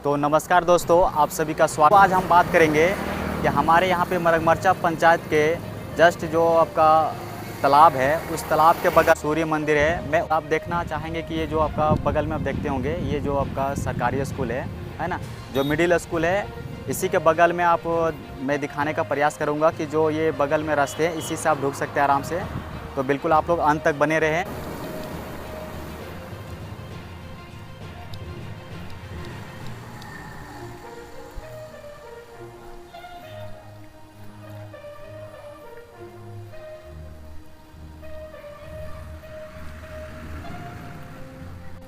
तो नमस्कार दोस्तों, आप सभी का स्वागत। आज हम बात करेंगे कि हमारे यहाँ पे मरगमरचा पंचायत के जस्ट जो आपका तालाब है, उस तालाब के बगल सूर्य मंदिर है। मैं आप देखना चाहेंगे कि ये जो आपका बगल में आप देखते होंगे, ये जो आपका सरकारी स्कूल है ना, जो मिडिल स्कूल है, इसी के बगल में आप मैं दिखाने का प्रयास करूँगा कि जो ये बगल में रास्ते हैं, इसी से आप ढुक सकते हैं आराम से। तो बिल्कुल आप लोग अंत तक बने रहें।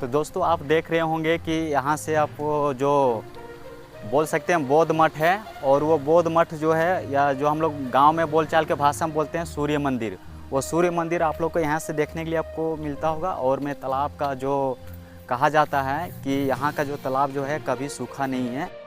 तो दोस्तों, आप देख रहे होंगे कि यहाँ से आप जो बोल सकते हैं बौद्ध मठ है, और वो बौद्ध मठ जो है, या जो हम लोग गांव में बोलचाल के भाषा में बोलते हैं सूर्य मंदिर, वो सूर्य मंदिर आप लोग को यहाँ से देखने के लिए आपको मिलता होगा। और मैं तालाब का जो कहा जाता है कि यहाँ का जो तालाब जो है कभी सूखा नहीं है।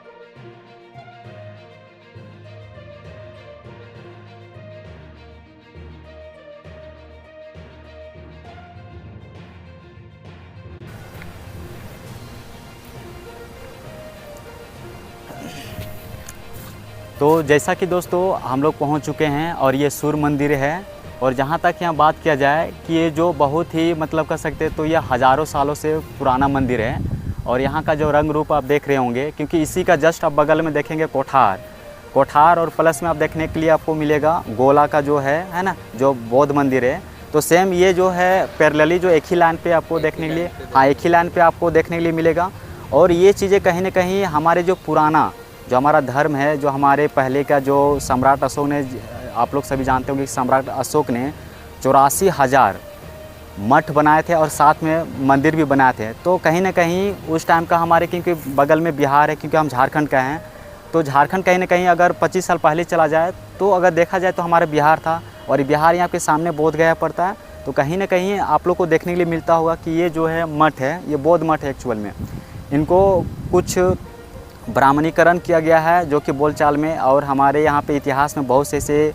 तो जैसा कि दोस्तों हम लोग पहुंच चुके हैं और ये सूर्य मंदिर है। और जहां तक यहाँ बात किया जाए कि ये जो बहुत ही मतलब कह सकते हैं तो ये हज़ारों सालों से पुराना मंदिर है। और यहाँ का जो रंग रूप आप देख रहे होंगे, क्योंकि इसी का जस्ट आप बगल में देखेंगे कोठार और प्लस में आप देखने के लिए आपको मिलेगा गोला का जो है ना, जो बौद्ध मंदिर है। तो सेम ये जो है पैरेलली जो एक ही लाइन पे आपको देखने के लिए, हाँ, एक ही लाइन पे आपको देखने के लिए मिलेगा। और ये चीज़ें कहीं ना कहीं हमारे जो पुराना जो हमारा धर्म है, जो हमारे पहले का जो सम्राट अशोक ने, आप लोग सभी जानते होंगे कि सम्राट अशोक ने 84,000 मठ बनाए थे और साथ में मंदिर भी बनाए थे। तो कहीं ना कहीं उस टाइम का हमारे, क्योंकि बगल में बिहार है, क्योंकि हम झारखंड का हैं, तो झारखंड कहीं ना कहीं अगर 25 साल पहले चला जाए तो अगर देखा जाए तो हमारा बिहार था। और बिहार यहाँ के सामने बोध गया पड़ता है। तो कहीं ना कहीं आप लोग को देखने के लिए मिलता होगा कि ये जो है मठ है, ये बौद्ध मठ है एक्चुअल में। इनको कुछ ब्राह्मणीकरण किया गया है जो कि बोलचाल में, और हमारे यहाँ पे इतिहास में बहुत से ऐसे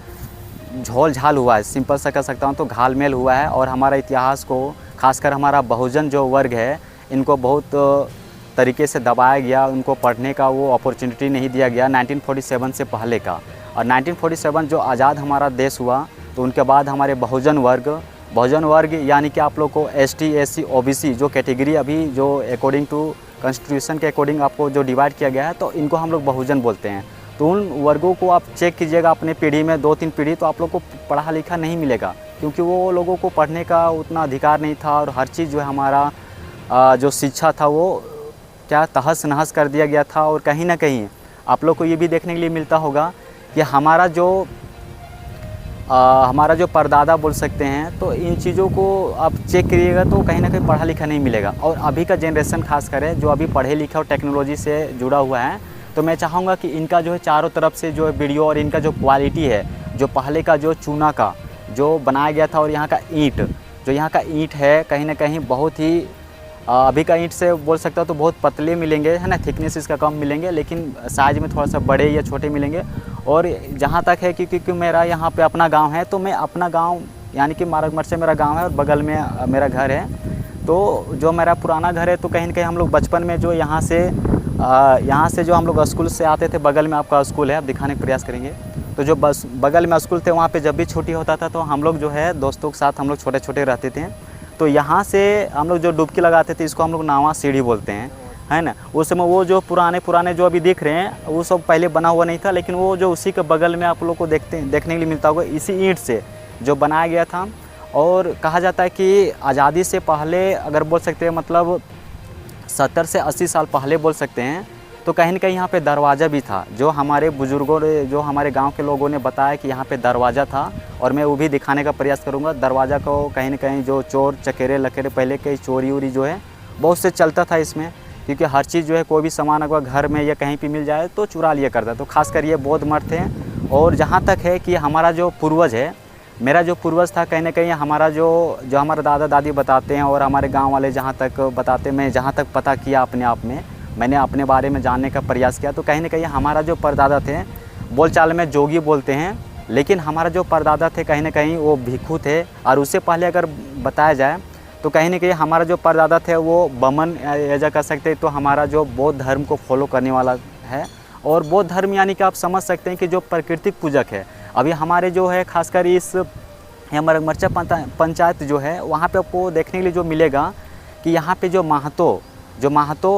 झोल झाल हुआ है, सिंपल सा कह सकता हूँ तो घालमेल हुआ है। और हमारा इतिहास को, खासकर हमारा बहुजन जो वर्ग है, इनको बहुत तरीके से दबाया गया, उनको पढ़ने का वो अपॉर्चुनिटी नहीं दिया गया 1947 से पहले का। और 1947 जो आज़ाद हमारा देश हुआ, तो उनके बाद हमारे बहुजन वर्ग यानी कि आप लोग को ST SC OBC जो कैटेगरी अभी जो अकॉर्डिंग टू कॉन्स्टिट्यूशन के अकॉर्डिंग आपको जो डिवाइड किया गया है, तो इनको हम लोग बहुजन बोलते हैं। तो उन वर्गों को आप चेक कीजिएगा अपने पीढ़ी में, 2-3 पीढ़ी, तो आप लोग को पढ़ा लिखा नहीं मिलेगा, क्योंकि वो लोगों को पढ़ने का उतना अधिकार नहीं था। और हर चीज़ जो है हमारा जो शिक्षा था वो क्या तहस नहस कर दिया गया था। और कहीं ना कहीं आप लोग को ये भी देखने के लिए मिलता होगा कि हमारा जो परदादा बोल सकते हैं, तो इन चीज़ों को आप चेक करिएगा तो कहीं ना कहीं पढ़ा लिखा नहीं मिलेगा। और अभी का जनरेशन खास करे जो अभी पढ़े लिखे और टेक्नोलॉजी से जुड़ा हुआ है, तो मैं चाहूँगा कि इनका जो है चारों तरफ से जो वीडियो और इनका जो क्वालिटी है, जो पहले का जो चूना का जो बनाया गया था, और यहाँ का ईंट है कहीं ना कहीं बहुत ही अभी का ईंट से बोल सकता हूँ तो बहुत पतले मिलेंगे, है ना, थिकनेस इसका कम मिलेंगे, लेकिन साइज़ में थोड़ा सा बड़े या छोटे मिलेंगे। और जहाँ तक है क्योंकि मेरा यहाँ पे अपना गांव है, तो मैं अपना गांव यानी कि मरगमरचा मेरा गांव है और बगल में मेरा घर है। तो जो मेरा पुराना घर है, तो कहीं ना कहीं हम लोग बचपन में जो यहाँ से जो हम लोग स्कूल से आते थे, बगल में आपका स्कूल है, आप दिखाने का प्रयास करेंगे। तो जो बस बगल में स्कूल थे, वहाँ पर जब भी छुट्टी होता था तो हम लोग जो है दोस्तों के साथ हम लोग छोटे छोटे रहते थे। तो यहाँ से हम लोग जो डुबकी लगाते थे, इसको हम लोग नावा सीढ़ी बोलते हैं, है ना। उस समय वो जो पुराने जो अभी दिख रहे हैं, वो सब पहले बना हुआ नहीं था, लेकिन वो जो उसी के बगल में आप लोग को देखने के लिए मिलता होगा, इसी ईंट से जो बनाया गया था। और कहा जाता है कि आज़ादी से पहले अगर बोल सकते हैं, मतलब 70 से 80 साल पहले बोल सकते हैं, तो कहीं ना कहीं यहाँ पे दरवाज़ा भी था। जो हमारे बुज़ुर्गों ने, जो हमारे गांव के लोगों ने बताया कि यहाँ पे दरवाज़ा था, और मैं वो भी दिखाने का प्रयास करूँगा। दरवाज़ा को कहीं ना कहीं जो चोर चकेरे लकेरे पहले के चोरी वोरी जो है बहुत से चलता था इसमें, क्योंकि हर चीज़ जो है, कोई भी सामान अगर घर में या कहीं पे मिल जाए तो चुरा लिया करता। तो खासकर ये बौद्ध मठ थे। और जहाँ तक है कि हमारा जो पूर्वज है, मेरा जो पूर्वज था, कहीं ना कहीं हमारा जो हमारे दादा दादी बताते हैं, और हमारे गाँव वाले जहाँ तक बताते, मैं जहाँ तक पता किया अपने आप में, मैंने अपने बारे में जानने का प्रयास किया, तो कहीं ना कहीं हमारा जो परदादा थे, बोलचाल में जोगी बोलते हैं, लेकिन हमारा जो परदादा थे कहीं ना कहीं वो भिक्षु थे। और उससे पहले अगर बताया जाए तो कहीं ना कहीं हमारा जो परदादा थे वो बमन ऐसा कर सकते हैं, तो हमारा जो बौद्ध धर्म को फॉलो करने वाला है। और बौद्ध धर्म यानी कि आप समझ सकते हैं कि जो प्राकृतिक पूजक है। अभी हमारे जो है खासकर इस हमारे मरचा पंचायत जो है वहाँ पे आपको देखने के लिए जो मिलेगा कि यहाँ पे जो महतो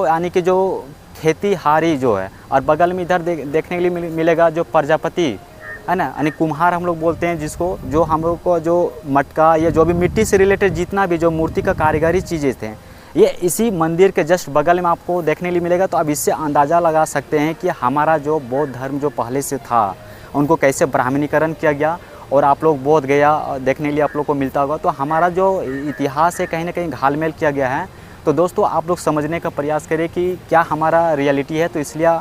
यानी कि जो खेतीहारी जो है, और बगल में इधर देखने के लिए मिलेगा जो प्रजापति है ना, यानी कुम्हार हम लोग बोलते हैं जिसको, जो हम लोग को जो मटका या जो भी मिट्टी से रिलेटेड जितना भी जो मूर्ति का कारीगरी चीज़ें थे, ये इसी मंदिर के जस्ट बगल में आपको देखने के लिए मिलेगा। तो अब इससे अंदाज़ा लगा सकते हैं कि हमारा जो बौद्ध धर्म जो पहले से था उनको कैसे ब्राह्मणीकरण किया गया। और आप लोग बोध गया देखने के लिए आप लोग को मिलता होगा, तो हमारा जो इतिहास है कहीं ना कहीं घालमेल किया गया है। तो दोस्तों आप लोग समझने का प्रयास करें कि क्या हमारा रियलिटी है। तो इसलिए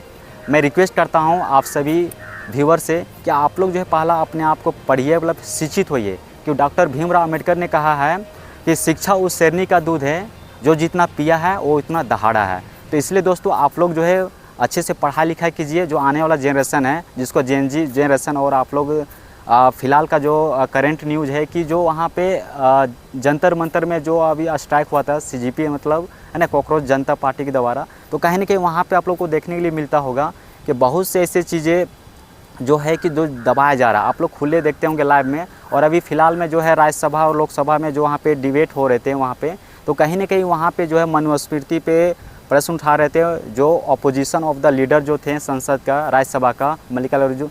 मैं रिक्वेस्ट करता हूँ आप सभी व्यूवर से कि आप लोग जो है पहला अपने आप को पढ़िए, मतलब शिक्षित होइए। क्योंकि डॉक्टर भीमराव अम्बेडकर ने कहा है कि शिक्षा उस शेरनी का दूध है जो जितना पिया है वो इतना दहाड़ा है। तो इसलिए दोस्तों आप लोग जो है अच्छे से पढ़ाई लिखाई कीजिए। जो आने वाला जनरेशन है जिसको जेन जी जनरेशन, और आप लोग फ़िलहाल का जो करंट न्यूज़ है कि जो वहाँ पे जंतर मंतर में जो अभी स्ट्राइक हुआ था CJP मतलब है ना, कॉकरोच जनता पार्टी के द्वारा, तो कहीं ना कहीं वहाँ पे आप लोग को देखने के लिए मिलता होगा कि बहुत से ऐसे चीज़ें जो है कि जो दबाया जा रहा है। आप लोग खुले देखते होंगे लाइव में। और अभी फ़िलहाल में जो है राज्यसभा और लोकसभा में जो वहाँ पे डिबेट हो रहे थे वहाँ पे, तो कहीं ना कहीं वहाँ पे जो है मनुस्मृति पे प्रश्न उठा रहे थे। जो अपोजिशन ऑफ द लीडर जो थे संसद का, राज्यसभा का, मल्लिकार्जुन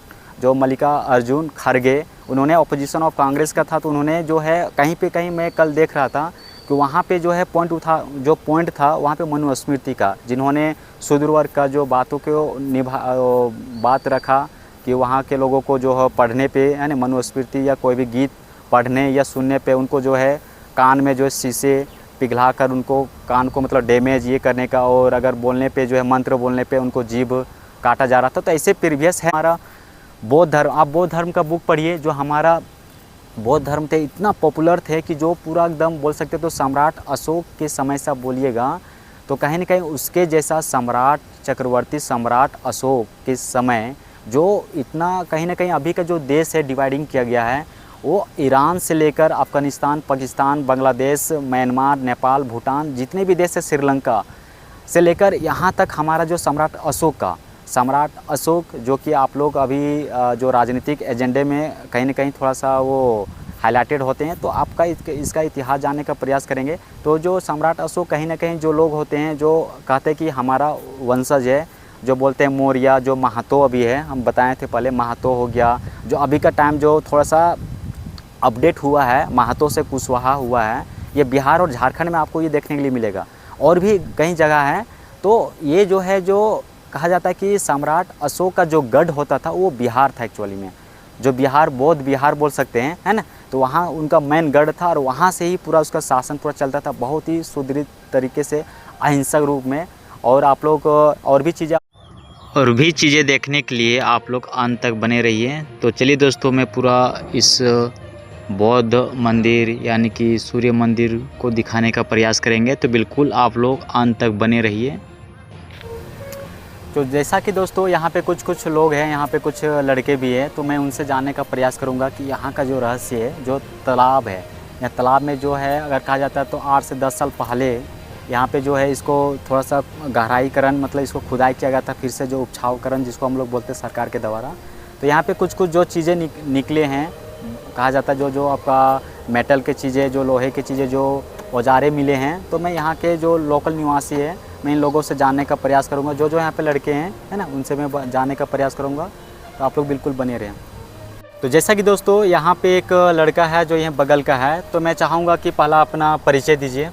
खड़गे, उन्होंने अपोजिशन ऑफ कांग्रेस का था। तो उन्होंने जो है कहीं मैं कल देख रहा था कि वहाँ पे जो है पॉइंट था वहाँ पे मनुस्मृति का, जिन्होंने शूद्र वर्ग का जो बातों को बात रखा कि वहाँ के लोगों को जो है पढ़ने पे यानी मनुस्मृति या कोई भी गीत पढ़ने या सुनने पे उनको जो है कान में जो है शीशे पिघला कर उनको कान को मतलब डैमेज ये करने का, और अगर बोलने पे जो है मंत्र बोलने पे उनको जीभ काटा जा रहा था। तो ऐसे प्रीवियस है हमारा बौद्ध धर्म। आप बौद्ध धर्म का बुक पढ़िए। जो हमारा बौद्ध धर्म थे इतना पॉपुलर थे कि जो पूरा एकदम बोल सकते तो सम्राट अशोक के समय से आप बोलिएगा तो कहीं ना कहीं उसके जैसा सम्राट, चक्रवर्ती सम्राट अशोक के समय जो इतना कहीं ना कहीं अभी का जो देश है डिवाइडिंग किया गया है, वो ईरान से लेकर अफ़गानिस्तान, पाकिस्तान, बांग्लादेश, म्यांमार, नेपाल, भूटान, जितने भी देश है, श्रीलंका से लेकर यहाँ तक हमारा जो सम्राट अशोक जो कि आप लोग अभी जो राजनीतिक एजेंडे में कहीं ना कहीं थोड़ा सा वो हाईलाइटेड होते हैं, तो आपका इसका इतिहास जानने का प्रयास करेंगे। तो जो सम्राट अशोक कहीं ना कहीं जो लोग होते हैं जो कहते हैं कि हमारा वंशज है, जो बोलते हैं मौर्य, जो महतो अभी है, हम बताए थे पहले महतो हो गया, जो अभी का टाइम जो थोड़ा सा अपडेट हुआ है महतो से कुशवाहा हुआ है, ये बिहार और झारखंड में आपको ये देखने के लिए मिलेगा, और भी कई जगह है। तो ये जो है जो कहा जाता है कि सम्राट अशोक का जो गढ़ होता था वो बिहार था एक्चुअली में, जो बिहार बौद्ध बिहार बोल सकते हैं, है ना। तो वहाँ उनका मेन गढ़ था और वहाँ से ही पूरा उसका शासन पूरा चलता था, बहुत ही सुदृढ़ तरीके से, अहिंसक रूप में। और आप लोग और भी चीज़ें देखने के लिए आप लोग अंत तक बने रहिए। तो चलिए दोस्तों, मैं पूरा इस बौद्ध मंदिर यानी कि सूर्य मंदिर को दिखाने का प्रयास करेंगे, तो बिल्कुल आप लोग अंत तक बने रहिए। तो जैसा कि दोस्तों यहाँ पे कुछ लोग हैं, यहाँ पे कुछ लड़के भी हैं, तो मैं उनसे जानने का प्रयास करूँगा कि यहाँ का जो रहस्य है, जो तालाब है, या तालाब में जो है अगर कहा जाता है तो 8 से 10 साल पहले यहाँ पे जो है इसको थोड़ा सा गहराईकरण मतलब इसको खुदाई किया गया था, फिर से जो उपछावकरण जिसको हम लोग बोलते हैं सरकार के द्वारा। तो यहाँ पे कुछ जो चीज़ें निकले हैं, कहा जाता है जो आपका मेटल के चीज़ें, जो लोहे की चीज़ें, जो औजारे मिले हैं। तो मैं यहाँ के जो लोकल निवासी है, मैं इन लोगों से जानने का प्रयास करूँगा, जो यहाँ पे लड़के हैं, है ना, उनसे मैं जानने का प्रयास करूँगा। तो आप लोग बिल्कुल बने रहें। तो जैसा कि दोस्तों यहाँ पे एक लड़का है जो यहाँ बगल का है, तो मैं चाहूँगा कि पहला अपना परिचय दीजिए,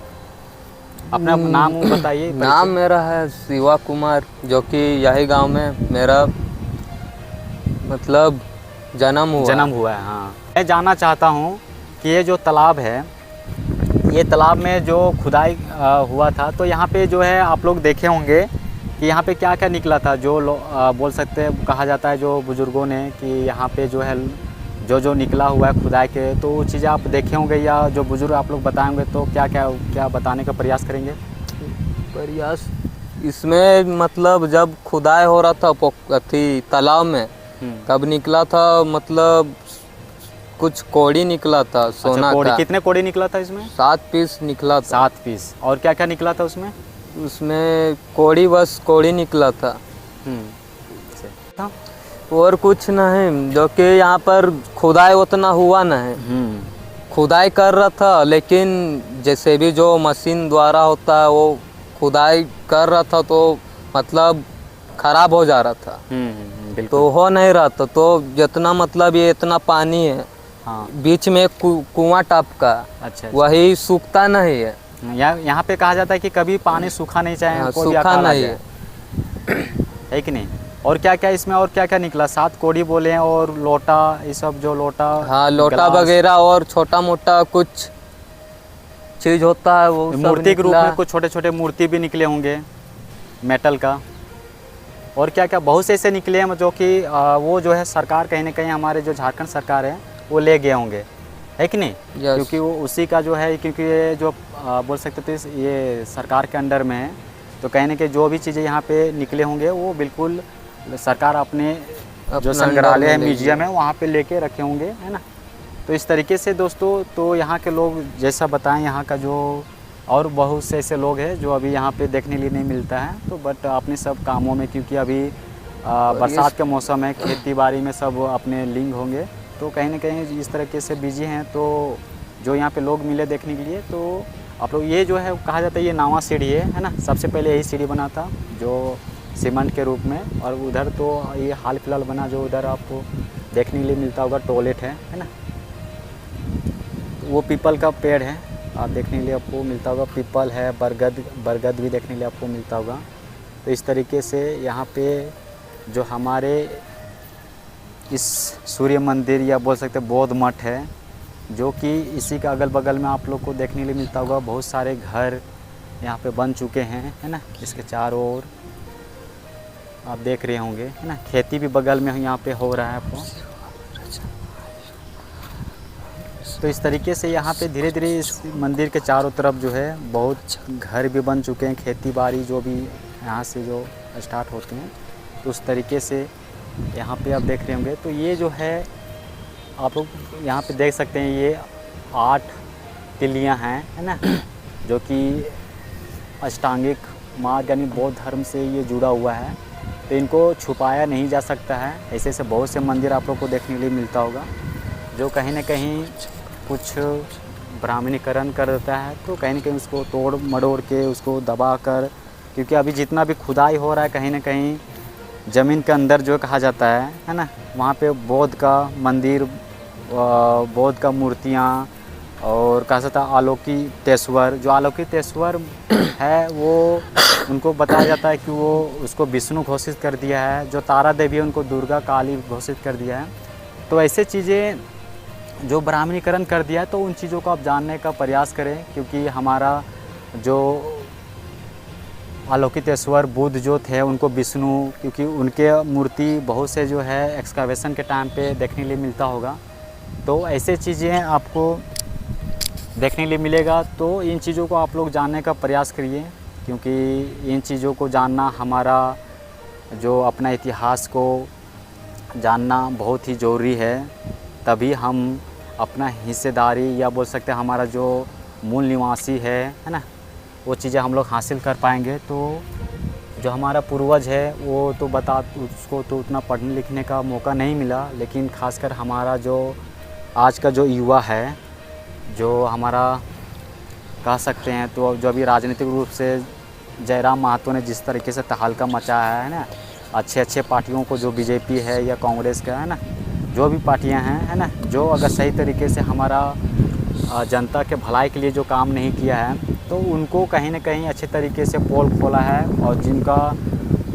अपना नाम बताइए। नाम मेरा है शिवा कुमार, जो कि यही गांव में मेरा मतलब जन्म हुआ है। हाँ, मैं जानना चाहता हूँ कि ये जो तालाब है, ये तालाब में जो खुदाई हुआ था, तो यहाँ पे जो है आप लोग देखे होंगे कि यहाँ पे क्या क्या निकला था, जो बोल सकते हैं, कहा जाता है जो बुज़ुर्गों ने कि यहाँ पे जो है जो निकला हुआ है खुदाई के, तो वो चीज़ें आप देखे होंगे या जो बुज़ुर्ग आप लोग बताएंगे, तो क्या बताने का प्रयास करेंगे? प्रयास इसमें मतलब जब खुदाई हो रहा था तालाब में, तब निकला था मतलब कुछ कौड़ी निकला था सोना कौड़ी, का। कितने कौड़ी निकला था इसमें? 7 पीस निकला था। 7 पीस। और क्या क्या निकला था उसमें? उसमें कौड़ी, बस कौड़ी निकला था। था? और कुछ नहीं, जो कि यहाँ पर खुदाई उतना हुआ नहीं। खुदाई कर रहा था, लेकिन जैसे भी जो मशीन द्वारा होता है वो खुदाई कर रहा था, तो मतलब खराब हो जा रहा था। बिल्कुल। तो हो नहीं रहा था। तो जितना मतलब ये इतना पानी है, हाँ। बीच में कुआं टाइप का, अच्छा। वही सूखता नहीं है। यहाँ पे कहा जाता है कि कभी पानी सूखा नहीं चाहिए, हाँ, कोई भी सूखा अकाल आ नहीं जाए। है। है कि नहीं? और क्या क्या इसमें, और क्या क्या निकला? 7 कौड़ी बोले हैं, और लोटा, ये सब जो लोटा, हाँ, लोटा गिलास, वगैरह और छोटा मोटा कुछ चीज होता है वो सब मूर्ति के रूप निकला। में कुछ छोटे छोटे मूर्ति भी निकले होंगे मेटल का। और क्या क्या बहुत से ऐसे निकले हैं जो कि वो जो है सरकार कहीं ना कहीं, हमारे जो झारखंड सरकार है वो ले गए होंगे, है कि नहीं? क्योंकि वो उसी का जो है, क्योंकि ये जो बोल सकते थे ये सरकार के अंडर में है, तो कहीं ना कहीं जो भी चीज़ें यहाँ पे निकले होंगे वो बिल्कुल सरकार अपने जो संग्रहालय है, म्यूजियम है, वहाँ पे लेके रखे होंगे, है ना? तो इस तरीके से दोस्तों, तो यहाँ के लोग जैसा बताएं, यहाँ का जो और बहुत से ऐसे लोग हैं जो अभी यहाँ पे देखने लिए नहीं मिलता है, तो बट अपने सब कामों में, क्योंकि अभी बरसात का मौसम है, खेती बाड़ी में सब अपने लिंग होंगे, तो कहीं ना कहीं इस तरीके से बिजी हैं। तो जो यहाँ पे लोग मिले देखने के लिए, तो आप लोग ये जो है कहा जाता है ये नावा सीढ़ी है ना? सबसे पहले यही सीढ़ी बना था जो सीमेंट के रूप में, और उधर तो ये हाल फिलहाल बना जो उधर आपको देखने के लिए मिलता होगा, टॉयलेट है ना? वो पीपल का पेड़ है, आप देखने के लिए आपको मिलता होगा, पीपल है, बरगद भी देखने के लिए आपको मिलता होगा। तो इस तरीके से यहाँ पे जो हमारे इस सूर्य मंदिर या बोल सकते बौद्ध मठ है, जो कि इसी का अगल बगल में आप लोग को देखने के लिए मिलता होगा। बहुत सारे घर यहाँ पे बन चुके हैं, है ना? इसके चारों ओर आप देख रहे होंगे, है ना? खेती भी बगल में यहाँ पे हो रहा है आपको। तो इस तरीके से यहाँ पे धीरे धीरे इस मंदिर के चारों तरफ जो है बहुत घर भी बन चुके हैं, खेती बाड़ी जो भी यहाँ से जो स्टार्ट होते हैं, तो उस तरीके से यहाँ पे आप देख रहे होंगे। तो ये जो है आप लोग यहाँ पे देख सकते हैं, ये 8 तिलियाँ हैं, है ना? जो कि अष्टांगिक मार्ग यानी बौद्ध धर्म से ये जुड़ा हुआ है, तो इनको छुपाया नहीं जा सकता है। ऐसे ऐसे बहुत से मंदिर आप लोग को देखने के लिए मिलता होगा, जो कहीं ना कहीं कुछ ब्राह्मणीकरण कर देता है, तो कहीं ना कहीं उसको तोड़ मड़ोड़ के उसको दबा कर, क्योंकि अभी जितना भी खुदाई हो रहा है कहीं ना कहीं ज़मीन के अंदर जो कहा जाता है ना, वहाँ पे बौद्ध का मंदिर, बौद्ध का मूर्तियाँ, और कहा जाता है आलोकितेश्वर, जो आलोकितेश्वर है वो उनको बताया जाता है कि वो उसको विष्णु घोषित कर दिया है, जो तारा देवी है उनको दुर्गा काली घोषित कर दिया है। तो ऐसे चीज़ें जो ब्राह्मणीकरण कर दिया है, तो उन चीज़ों को आप जानने का प्रयास करें, क्योंकि हमारा जो आलोकितेश्वर बुद्ध जो थे उनको विष्णु, क्योंकि उनके मूर्ति बहुत से जो है एक्सकावेशन के टाइम पे देखने के लिए मिलता होगा, तो ऐसे चीज़ें आपको देखने के लिए मिलेगा। तो इन चीज़ों को आप लोग जानने का प्रयास करिए, क्योंकि इन चीज़ों को जानना, हमारा जो अपना इतिहास को जानना बहुत ही ज़रूरी है, तभी हम अपना हिस्सेदारी या बोल सकते हैं हमारा जो मूल निवासी है ना, वो चीज़ें हम लोग हासिल कर पाएंगे। तो जो हमारा पूर्वज है वो तो उसको तो उतना पढ़ने लिखने का मौका नहीं मिला, लेकिन खासकर हमारा जो आज का जो युवा है, जो हमारा कह सकते हैं, तो जो अभी राजनीतिक रूप से जयराम महतो ने जिस तरीके से तहलका मचाया है ना, अच्छे पार्टियों को, जो बीजेपी है या कांग्रेस का है ना, जो भी पार्टियां हैं, है ना, जो अगर सही तरीके से हमारा जनता के भलाई के लिए जो काम नहीं किया है, तो उनको कहीं ना कहीं अच्छे तरीके से पोल खोला है, और जिनका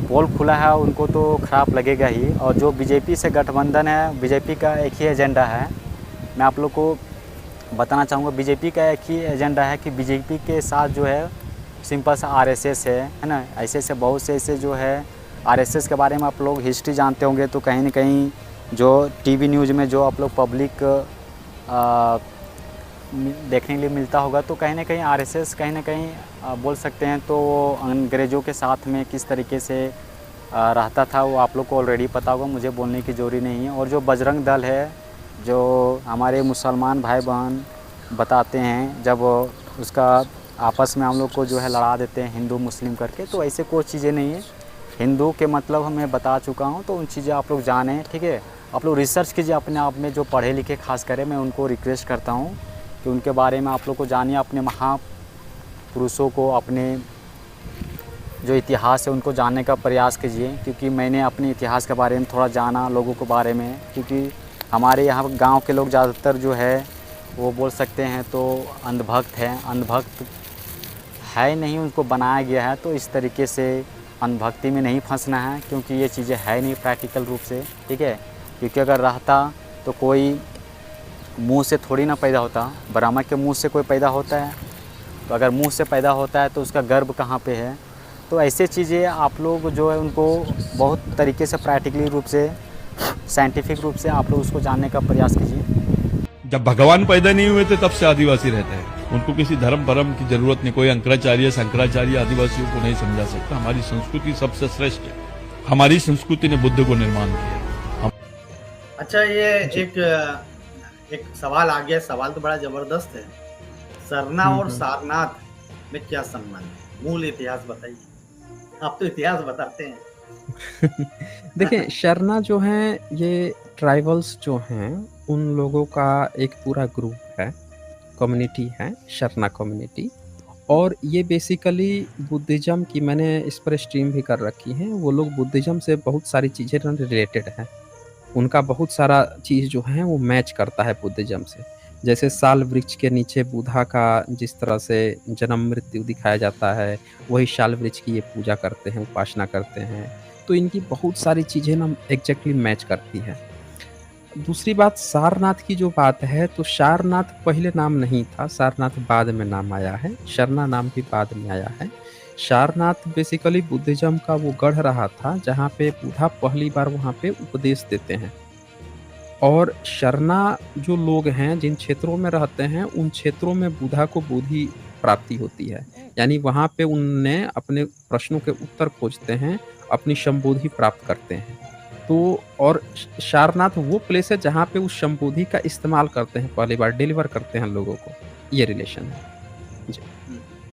पोल खुला है उनको तो ख़राब लगेगा ही। और जो बीजेपी से गठबंधन है, बीजेपी का एक ही एजेंडा है, मैं आप लोग को बताना चाहूँगा, बीजेपी का एक ही एजेंडा है कि बीजेपी के साथ जो है सिंपल सा आरएसएस है ना, ऐसे बहुत से ऐसे जो है आरएसएस के बारे में आप लोग हिस्ट्री जानते होंगे, तो कहीं ना कहीं जो टीवी न्यूज़ में जो आप लोग पब्लिक देखने के लिए मिलता होगा, तो कहीं ना कहीं आरएसएस कहीं ना कहीं बोल सकते हैं तो अंग्रेज़ों के साथ में किस तरीके से रहता था, वो आप लोग को ऑलरेडी पता होगा, मुझे बोलने की ज़रूरी नहीं है। और जो बजरंग दल है, जो हमारे मुसलमान भाई बहन बताते हैं, जब उसका आपस में हम लोग को जो है लड़ा देते हैं हिंदू मुस्लिम करके, तो ऐसे कोई चीज़ें नहीं है। हिंदू के मतलब मैं बता चुका हूँ, तो उन चीज़ें आप लोग जानें, ठीक है। आप लोग रिसर्च कीजिए अपने आप में, जो पढ़े लिखे खास करें, मैं उनको रिक्वेस्ट करता हूँ कि उनके बारे में आप लोग को जानिए, अपने महापुरुषों को, अपने जो इतिहास है उनको जानने का प्रयास कीजिए। क्योंकि मैंने अपने इतिहास के बारे में थोड़ा जाना, लोगों के बारे में, क्योंकि हमारे यहाँ गांव के लोग ज़्यादातर जो है वो बोल सकते हैं तो अंधभक्त हैं। अंधभक्त है नहीं, उनको बनाया गया है, तो इस तरीके से अंधभक्ति में नहीं फंसना है, क्योंकि ये चीज़ें है नहीं प्रैक्टिकल रूप से, ठीक है। क्योंकि अगर रहता तो कोई मुंह से थोड़ी ना पैदा होता, ब्राह्मण के मुंह से कोई पैदा होता है, तो अगर मुंह से पैदा होता है तो उसका गर्भ कहाँ पे है। तो ऐसे चीज़ें आप लोग जो है उनको बहुत तरीके से प्रैक्टिकली रूप से, साइंटिफिक रूप से आप लोग उसको जानने का प्रयास कीजिए। जब भगवान पैदा नहीं हुए थे तब से आदिवासी रहते हैं, उनको किसी धर्म परम की जरूरत नहीं। कोई अंकराचार्य शंकराचार्य आदिवासियों को नहीं समझा सकता। हमारी संस्कृति सबसे श्रेष्ठ है। हमारी संस्कृति ने बुद्ध को निर्माण किया। अच्छा, ये एक सवाल आ गया। सवाल तो बड़ा जबरदस्त है। सरना और सारनाथ में क्या संबंध है? मूल इतिहास बताइए। आप तो इतिहास बताते हैं। देखिए, शरना जो है ये ट्राइबल्स जो हैं उन लोगों का एक पूरा ग्रुप है, कम्युनिटी है, शरना कम्युनिटी। और ये बेसिकली बुद्धिज़्म की, मैंने इस पर स्ट्रीम भी कर रखी है। वो लोग बुद्धिज़्म से बहुत सारी चीज़ें रिलेटेड हैं। उनका बहुत सारा चीज़ जो है वो मैच करता है बुद्धिज़्म से। जैसे साल वृक्ष के नीचे बुद्धा का जिस तरह से जन्म मृत्यु दिखाया जाता है, वही साल वृक्ष की ये पूजा करते हैं, उपासना करते हैं। तो इनकी बहुत सारी चीज़ें ना एग्जैक्टली मैच करती है। दूसरी बात, सारनाथ की जो बात है, तो सारनाथ पहले नाम नहीं था, सारनाथ बाद में नाम आया है। शरना नाम भी बाद में आया है। सारनाथ बेसिकली बुद्धिज़्म का वो गढ़ रहा था जहाँ पे बुद्धा पहली बार वहाँ पे उपदेश देते हैं। और शरना जो लोग हैं जिन क्षेत्रों में रहते हैं, उन क्षेत्रों में बुद्धा को बुद्धि प्राप्ति होती है। यानी वहाँ पे उनने अपने प्रश्नों के उत्तर खोजते हैं, अपनी संबोधि प्राप्त करते हैं। तो और सारनाथ वो प्लेस है जहाँ पे उस संबोधि का इस्तेमाल करते हैं, पहली बार डिलीवर करते हैं लोगों को। ये रिलेशन है।